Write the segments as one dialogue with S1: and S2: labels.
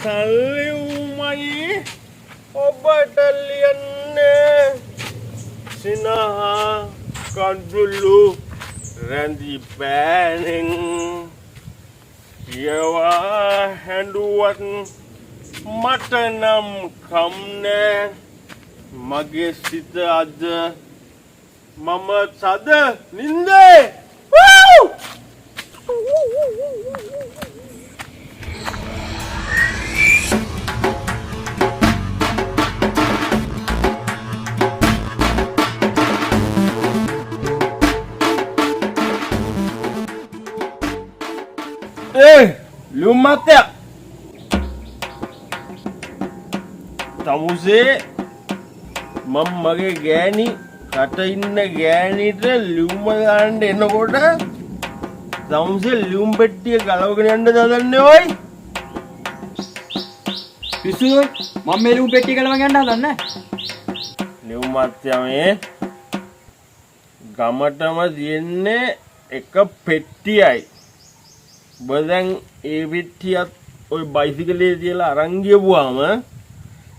S1: සල්ලිවුමයි ඔබට ලියන්නේ සිනහා කඳුළු රැඳි පෑනෙන් කියවා හැඬුවත් මට නම් කම්නෑ මගේ සිත අද මම සද නින්දේ ලුම්මත්තය තමුසේ මම මගේ ගෑණි කට ඉන්න ගෑණිට ලියුම ගන්න එනකොට තමුසේ ලියුම් පෙට්ටිය ගලවගෙන යන්න දදන්නේ ඔයි
S2: පිස්සුද මම මේ ලියුම් පෙට්ටිය ගලවගෙන යන්න හදන්නේ
S1: ලියුමත්තය මේ ගමටම තියෙන්නේ එක පෙට්ටියයි බදැන් ඒ පිට්ටියත් ඔය බයිසිකලේ තියලා අරන් ගියපුවාම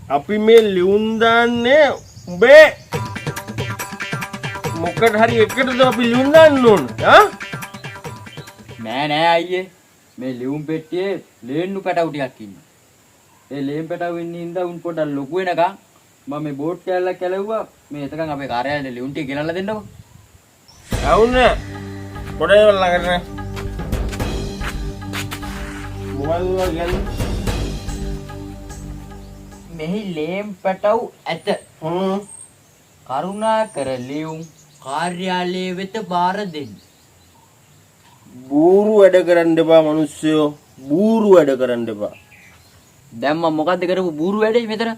S1: අපි මේ ලියුම් දාන්නේ උඹේ මොකට හරි එකටද අපි ලියුම් දාන්න ඕන
S2: නෑ අයියේ මේ ලියුම් පෙට්ටියේ ලේන්නු පැටවු ටිකක් ඉන්නවා ඒ ලේන් පැටවු ඉන්න ඉඳ උන් පොඩක් ලොකු වෙනකන් මම මේ බෝට් කැල්ලක් කැලවුවා මේ එතකන් අපේ කාර්යාලයේ ලියුම් ටික ගෙනල්ලා දෙන්නකෝ
S1: අවුනේ පොඩේ ළඟට
S2: මෙහි ලේම් පැටව් ඇත කරුණාකර ලියුම් කාර්යාලයේ වෙත බාර දෙන්න
S1: බූරු වැඩ කරන්න එපා මිනිස්සුયો බූරු වැඩ කරන්න එපා
S2: දැන් මම මොකද්ද කරපු බූරු වැඩේ මෙතන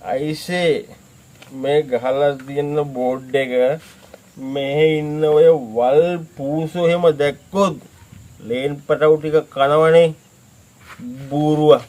S1: අයිසේ මේ ගහලා තියෙන බෝඩ් එක මෙහෙ ඉන්න ඔය වල් පූසෝ එහෙම දැක්කොත් ලේන් පැටවු ටික කනවනේ බූරුවා